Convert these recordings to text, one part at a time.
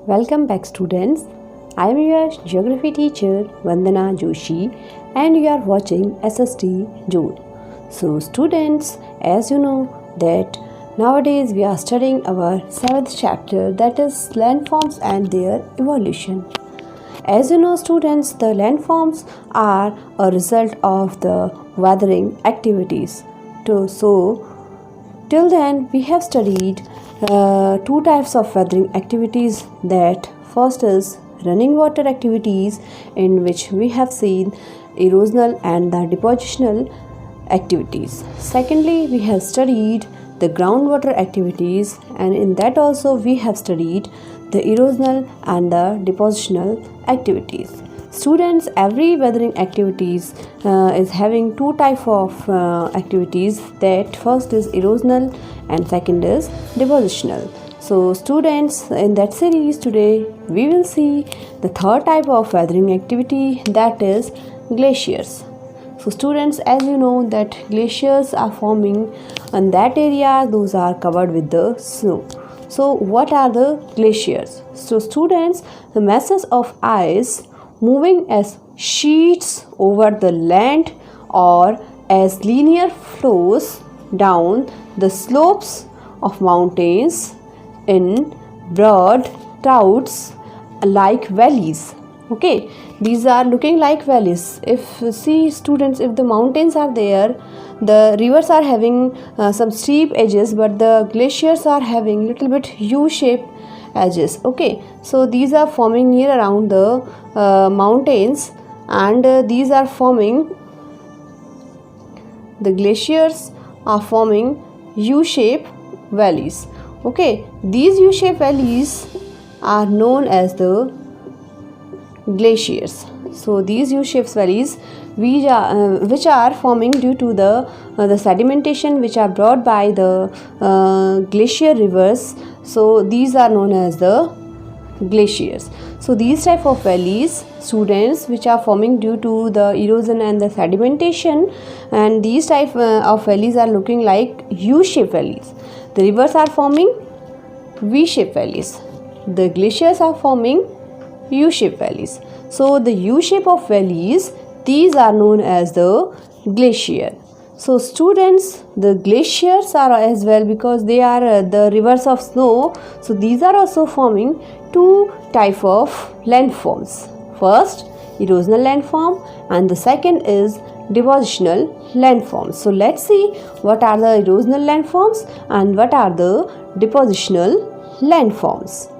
Welcome back, students. I am your geography teacher Vandana Joshi and you are watching SST June. So students, as you know that nowadays we are studying our 7th chapter, that is landforms and their evolution. As you know students, the landforms are a result of the weathering activities. Till then, we have studied two types of weathering activities. That first is running water activities, in which we have seen erosional and the depositional activities. Secondly, we have studied the groundwater activities, and in that also we have studied the erosional and the depositional activities. Students, every weathering activities is having two type of activities. That first is erosional and second is depositional. So students, in that series today we will see the third type of weathering activity, that is glaciers. So students, as you know that glaciers are forming in that area, those are covered with the snow. So what are the glaciers? So students, the masses of ice moving as sheets over the land or as linear flows down the slopes of mountains in broad troughs like valleys. Okay, these are looking like valleys. If see students, if the mountains are there, the rivers are having some steep edges, but the glaciers are having little bit U-shaped edges. Okay, so these are forming near around the mountains, and these are forming, the glaciers are forming U-shaped valleys. Okay, these U-shaped valleys are known as the glaciers. So these U-shaped valleys which are forming due to the sedimentation which are brought by the glacier rivers. So these are known as the glaciers. So these type of valleys, students, which are forming due to the erosion and the sedimentation, and these type of valleys are looking like U-shaped valleys. The rivers are forming V-shaped valleys. The glaciers are forming U-shaped valleys. So the U-shape of valleys, these are known as the glacier. So students, the glaciers are as well because they are the rivers of snow. So these are also forming two type of landforms. First, erosional landform, and the second is depositional landforms. So let's see what are the erosional landforms and what are the depositional landforms.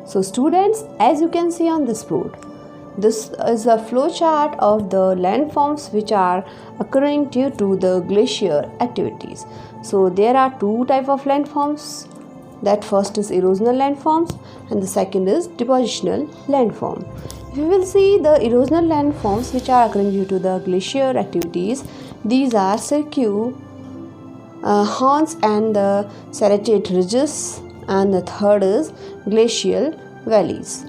So students, as you can see on this board, this is a flow chart of the landforms which are occurring due to the glacier activities. So there are two type of landforms. That first is erosional landforms and the second is depositional landform. We will see the erosional landforms which are occurring due to the glacier activities. These are cirque, horns and the serrated ridges, and the third is glacial valleys.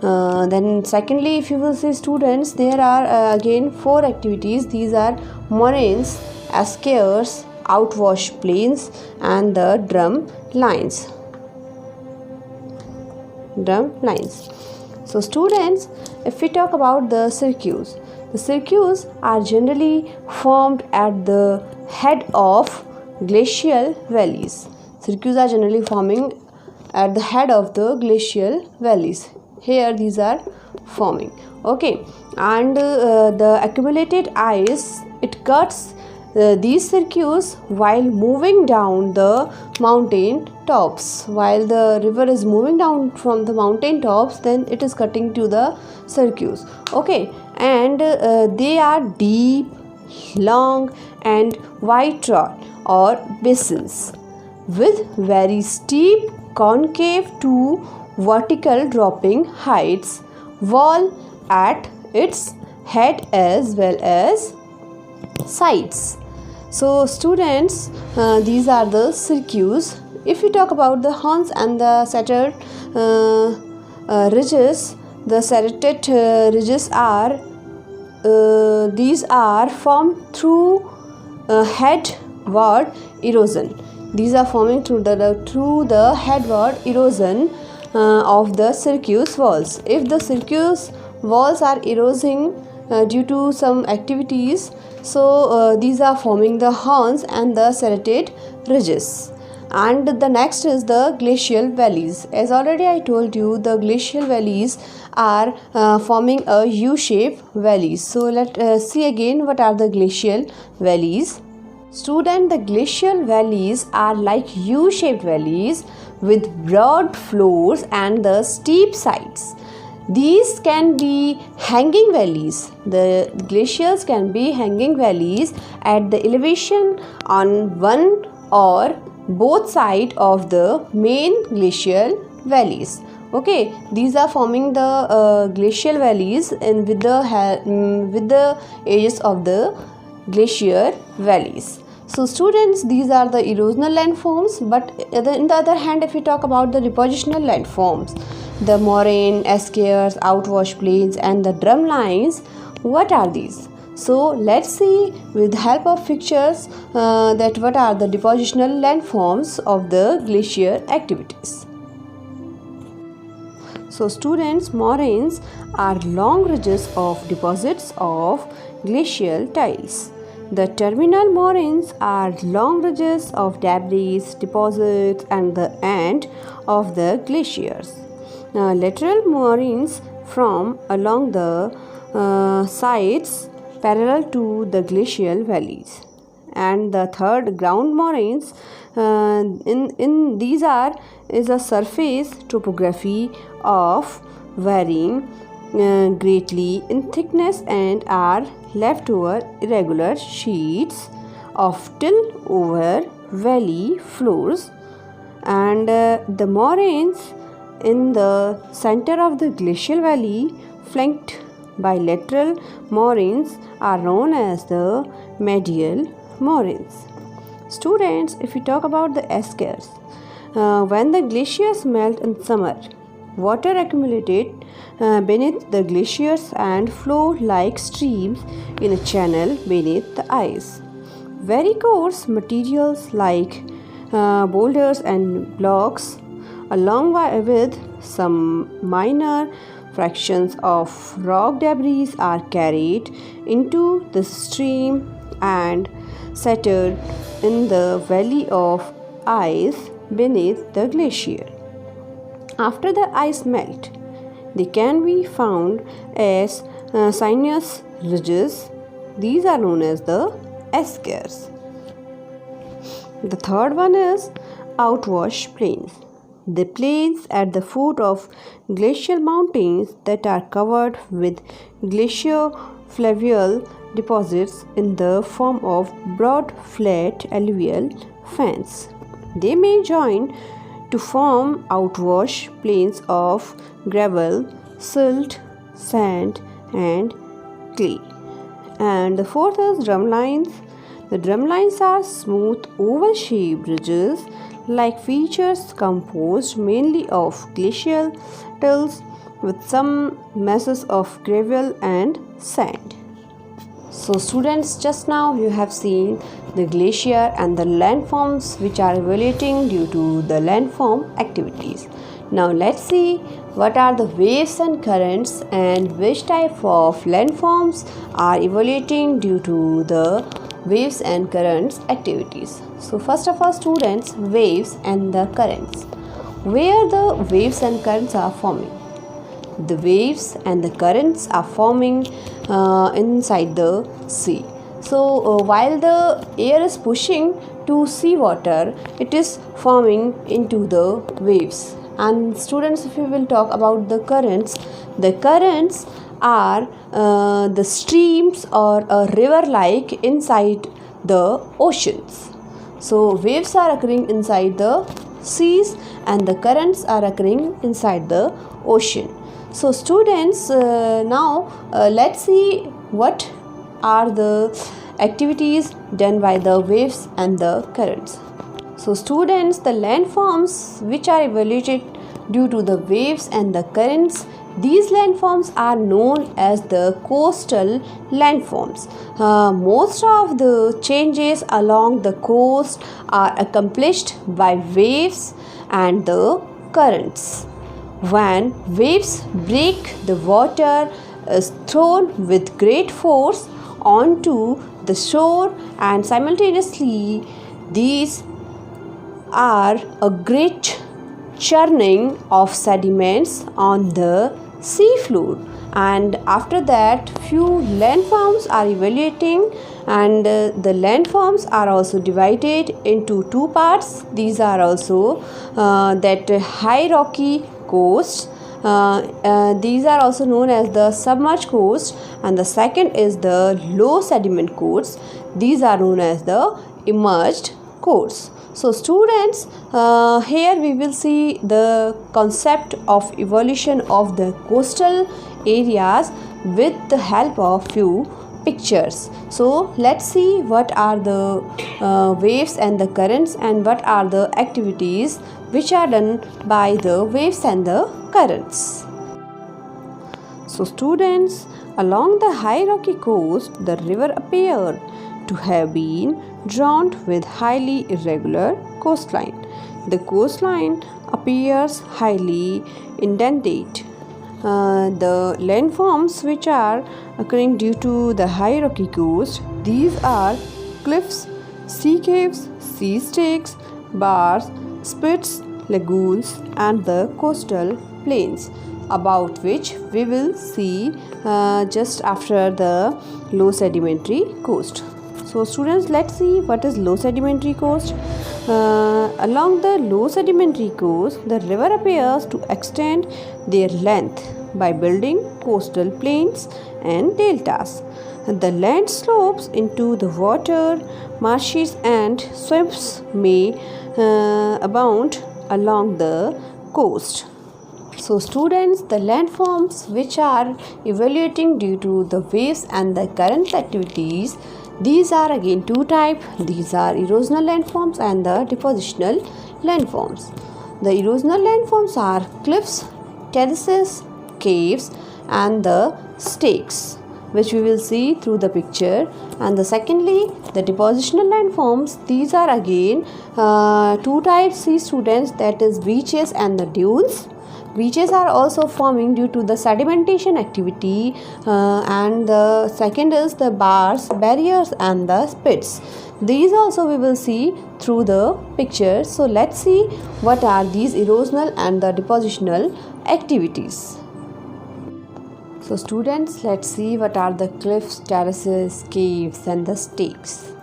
Then secondly, if you will see students, there are again four activities. These are moraines, eskers, outwash plains, and the drum lines. So students, if we talk about the cirques are generally formed at the head of glacial valleys. Cirques are generally forming at the head of the glacial valleys. Here these are forming. Okay, and the accumulated ice, it cuts these cirques while moving down the mountain tops. While the river is moving down from the mountain tops, then it is cutting to the cirques. Okay, and they are deep, long and wide trough or basins with very steep, concave to vertical dropping heights, wall at its head as well as sides. So students, these are the cirques. If we talk about the horns and the serrated ridges, the serrated ridges are these are formed through headward erosion. These are forming through the headward erosion, of the circuitous walls. If the circuitous walls are eroding due to some activities, so these are forming the horns and the serrated ridges. And the next is the glacial valleys. As already I told you, the glacial valleys are forming a U-shaped valleys. So let's see again what are the glacial valleys. Student, the glacial valleys are like U-shaped valleys with broad floors and the steep sides. These can be hanging valleys. The glaciers can be hanging valleys at the elevation on one or both sides of the main glacial valleys. Okay, these are forming the glacial valleys and with the edges of the glacier valleys. So students, these are the erosional landforms, but in the other hand, if we talk about the depositional landforms, the moraine, eschers, outwash plains and the drum lines, what are these? So let's see with help of pictures that what are the depositional landforms of the glacier activities. So students, moraines are long ridges of deposits of glacial tiles. The terminal moraines are long ridges of debris deposits at the end of the glaciers. Lateral moraines form along the sides parallel to the glacial valleys. And the third, ground moraines, in these is a surface topography of varying greatly in thickness and are left over irregular sheets of till over valley floors. And the moraines in the center of the glacial valley flanked by lateral moraines are known as the medial moraines. Students, if we talk about the eschers, when the glaciers melt in summer, water accumulated beneath the glaciers and flow like streams in a channel beneath the ice. Very coarse materials like boulders and blocks, along with some minor fractions of rock debris, are carried into the stream and settled in the valley of ice beneath the glacier. After the ice melt, they can be found as sinuous ridges. These are known as the eschers. The third one is outwash plains. The plains at the foot of glacial mountains that are covered with glaciofluvial deposits in the form of broad flat alluvial fans. They may join to form outwash plains of gravel, silt, sand and clay. And the fourth is drumlines. The drumlines are smooth oval-shaped ridges like features composed mainly of glacial tills with some masses of gravel and sand. So students, just now you have seen the glacier and the landforms which are evaluating due to the landform activities. Now let's see what are the waves and currents and which type of landforms are evaluating due to the waves and currents activities. So first of all students, waves and the currents. Where the waves and currents are forming? The waves and the currents are forming inside the sea. So while the air is pushing to sea water, it is forming into the waves. And students, if we will talk about the currents are the streams or a river like inside the oceans. So waves are occurring inside the seas and the currents are occurring inside the ocean. So students, now let's see what are the activities done by the waves and the currents. So students, the landforms which are evaluated due to the waves and the currents, these landforms are known as the coastal landforms. Most of the changes along the coast are accomplished by waves and the currents. When waves break, the water is thrown with great force onto the shore, and simultaneously these are a great churning of sediments on the seafloor. And after that, few landforms are evaluating, and the landforms are also divided into two parts. These are also that high rocky coast. These are also known as the submerged coast, and the second is the low sediment coast. These are known as the immersed coast. So students, here we will see the concept of evolution of the coastal areas with the help of few pictures. So let's see what are the waves and the currents, and what are the activities which are done by the waves and the currents. So students, along the high rocky coast, the river appeared to have been drawn with highly irregular coastline. The coastline appears highly indented. The landforms which are occurring due to the high rocky coast, these are cliffs, sea caves, sea stakes, bars, spits, lagoons, and the coastal plains, about which we will see just after the low sedimentary coast. So students, let's see what is low sedimentary coast. Along the low sedimentary coast, the river appears to extend their length by building coastal plains and deltas. The land slopes into the water, marshes and swamps may abound along the coast. So students, the landforms which are evaluating due to the waves and the current activities, these are again two types. These are erosional landforms and the depositional landforms. The erosional landforms are cliffs, terraces, caves, and the stakes, which we will see through the picture. And the secondly, the depositional landforms, these are again two types, see students, that is beaches and the dunes. Beaches are also forming due to the sedimentation activity, and the second is the bars, barriers, and the spits. These also we will see through the picture. So let's see what are these erosional and the depositional activities. So students, let's see what are the cliffs, terraces, caves, and the stakes.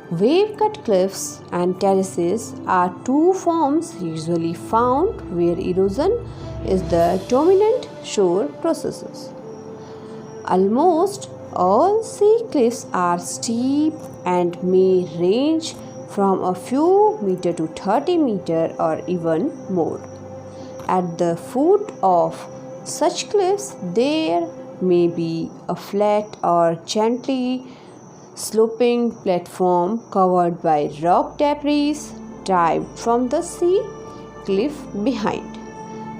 Wave-cut cliffs and terraces are two forms usually found where erosion is the dominant shore processes. Almost all sea cliffs are steep and may range from a few meter to 30 meter or even more. At the foot of such cliffs, there may be a flat or gently sloping platform covered by rock debris derived from the sea cliff behind.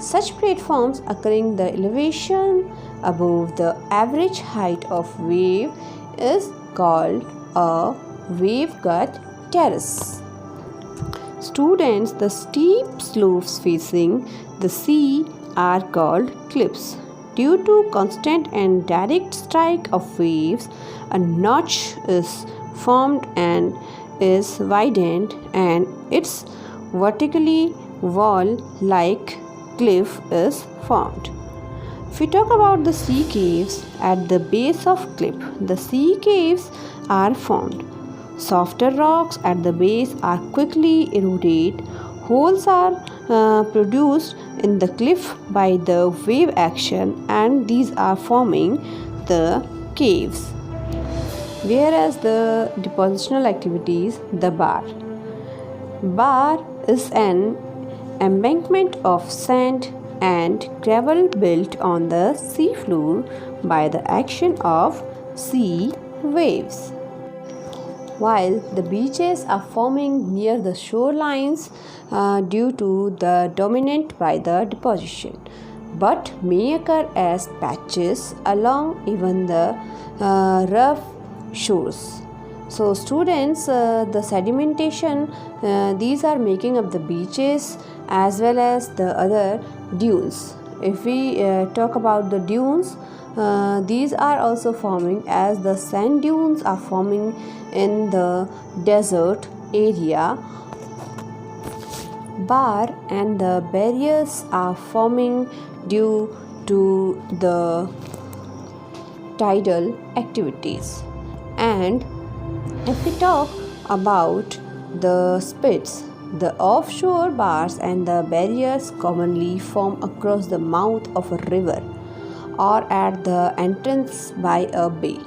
Such platforms occurring the elevation above the average height of wave is called a wave-cut terrace. Students, the steep slopes facing the sea are called cliffs. Due to constant and direct strike of waves, a notch is formed and is widened, and its vertically wall-like cliff is formed. If we talk about the sea caves, at the base of cliff, the sea caves are formed. Softer rocks at the base are quickly eroded. Holes are produced in the cliff by the wave action, and these are forming the caves. Whereas the depositional activities, the bar. Bar is an embankment of sand and gravel built on the seafloor by the action of sea waves. While the beaches are forming near the shorelines due to the dominant by the deposition, but may occur as patches along even the rough shores. So students, the sedimentation, these are making up the beaches as well as the other dunes. If we talk about the dunes, these are also forming as the sand dunes are forming in the desert area. Bar and the barriers are forming due to the tidal activities. And if we talk about the spits, the offshore bars and the barriers commonly form across the mouth of a river or at the entrance by a bay.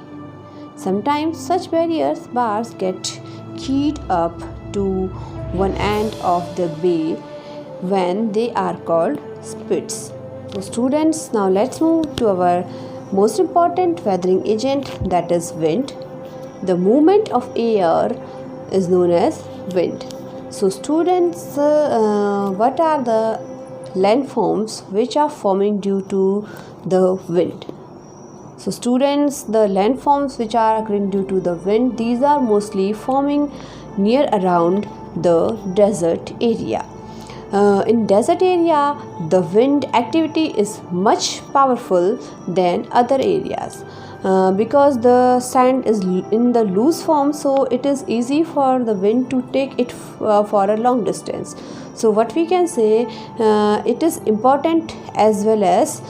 Sometimes such barriers bars get keyed up to one end of the bay when they are called spits. So students, now let's move to our most important weathering agent, that is wind. The movement of air is known as wind. So students, what are the landforms which are forming due to the wind? So students, the landforms which are occurring due to the wind, these are mostly forming near around the desert area. In desert area, the wind activity is much powerful than other areas. Because the sand is in the loose form, so it is easy for the wind to take it for a long distance. So what we can say, it is important as well as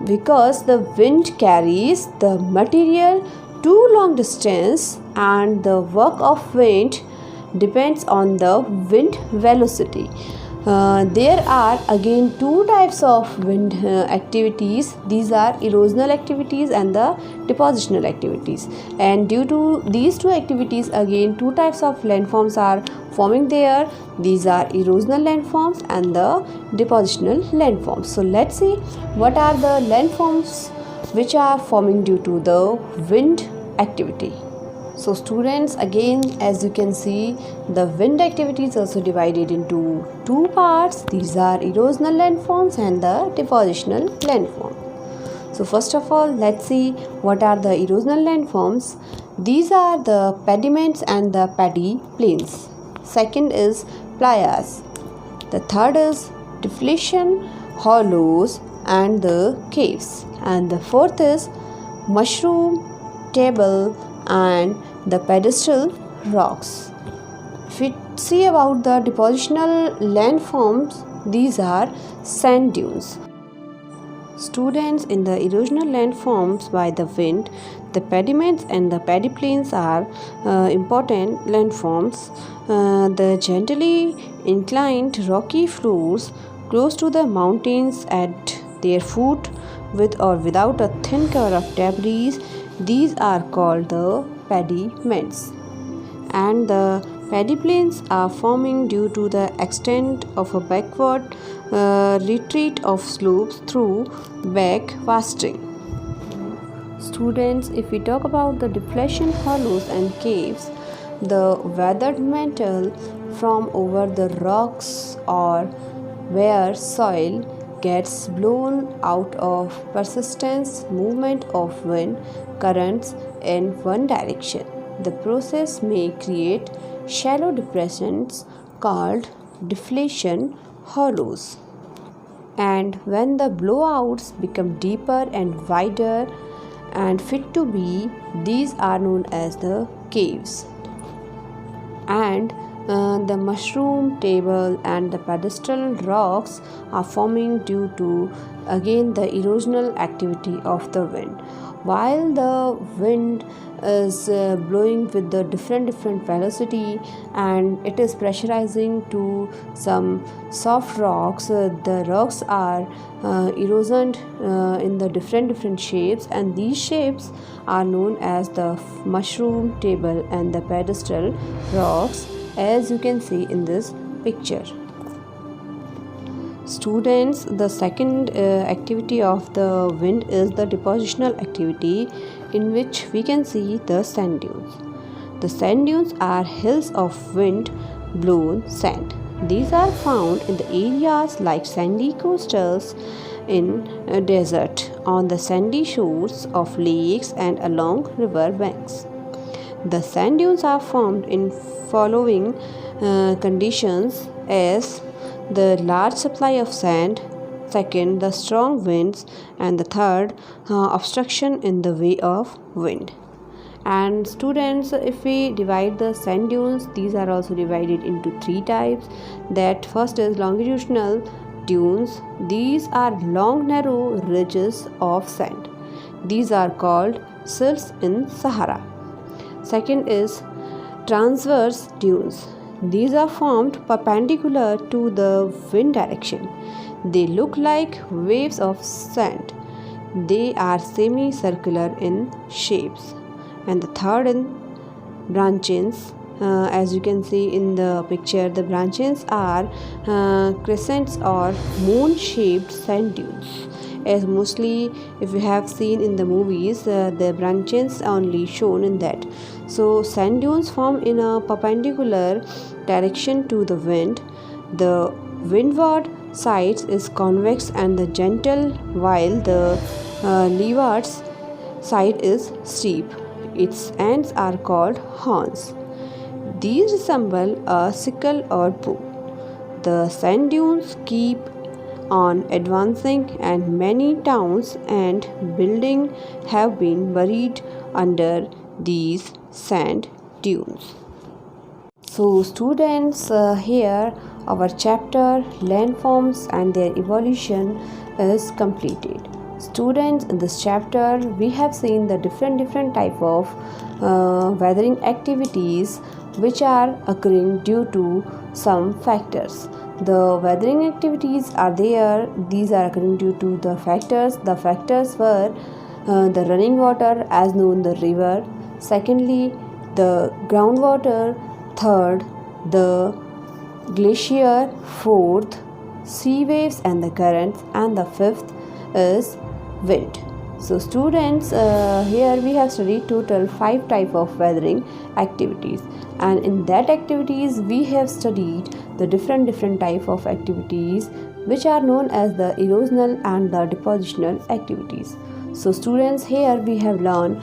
because the wind carries the material to long distance, and the work of wind depends on the wind velocity. There are again two types of wind activities. These are erosional activities and the depositional activities. And due to these two activities, again two types of landforms are forming there. These are erosional landforms and the depositional landforms. So let's see what are the landforms which are forming due to the wind activity. So students, again as you can see, the wind activity is also divided into two parts. These are erosional landforms and the depositional landform. So first of all, let's see what are the erosional landforms. These are the pediments and the paddy plains. Second is playas. The third is deflation, hollows and the caves. And the fourth is mushroom, table and the pedestal rocks. If we see about the depositional landforms, these are sand dunes. Students, in the erosional landforms by the wind, the pediments and the paddy plains are important landforms. The gently inclined rocky floors close to the mountains at their foot, with or without a thin cover of debris, these are called the pediments. And the paddy plains are forming due to the extent of a backward retreat of slopes through backwasting. Students, if we talk about the deflation, hollows and caves, the weathered mantle from over the rocks or where soil gets blown out of persistent movement of wind currents in one direction. The process may create shallow depressions called deflation hollows. And when the blowouts become deeper and wider and fit to be, these are known as the caves. And the mushroom, table and the pedestal rocks are forming due to again the erosional activity of the wind. While the wind is blowing with the different velocity and it is pressurizing to some soft rocks, the rocks are erosioned in the different shapes, and these shapes are known as the mushroom, table and the pedestal rocks, as you can see in this picture. Students, the second activity of the wind is the depositional activity, in which we can see the sand dunes. The sand dunes are hills of wind blown sand. These are found in the areas like sandy coastals in a desert, on the sandy shores of lakes and along river banks. The sand dunes are formed in following conditions as the large supply of sand, second the strong winds, and the third obstruction in the way of wind. And students, if we divide the sand dunes, these are also divided into three types. That first is longitudinal dunes. These are long narrow ridges of sand. These are called silts in Sahara. Second is transverse dunes. These are formed perpendicular to the wind direction. They look like waves of sand. They are semicircular in shapes. And the third in branches, as you can see in the picture, the branches are crescents or moon shaped sand dunes. As mostly if you have seen in the movies, the branches are only shown in that. So sand dunes form in a perpendicular direction to the wind. The windward side is convex and the gentle, while the leeward side is steep. Its ends are called horns. These resemble a sickle or bow. The sand dunes keep on advancing, and many towns and buildings have been buried under these sand dunes. So students, here our chapter landforms and their evolution is completed. Students, in this chapter we have seen the different type of weathering activities which are occurring due to some factors. The weathering activities are there. These are occurring due to the factors. The factors were the running water, as known the river. Secondly, the groundwater. Third, the glacier. Fourth, sea waves and the currents. And the fifth is wind. So students, here we have studied total 5 type of weathering activities, and in that activities we have studied the different type of activities which are known as the erosional and the depositional activities. So students, here we have learned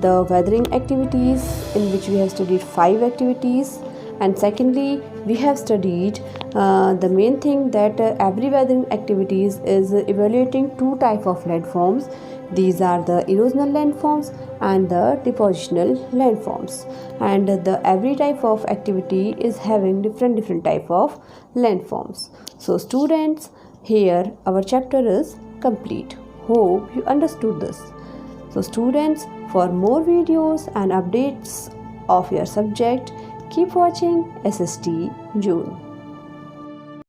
the weathering activities, in which we have studied 5 activities. And secondly, we have studied the main thing that every weathering activities is evaluating 2 type of landforms. These are the erosional landforms and the depositional landforms. And the every type of activity is having different type of landforms. So students, here our chapter is complete. Hope you understood this. So students, for more videos and updates of your subject, keep watching SST June.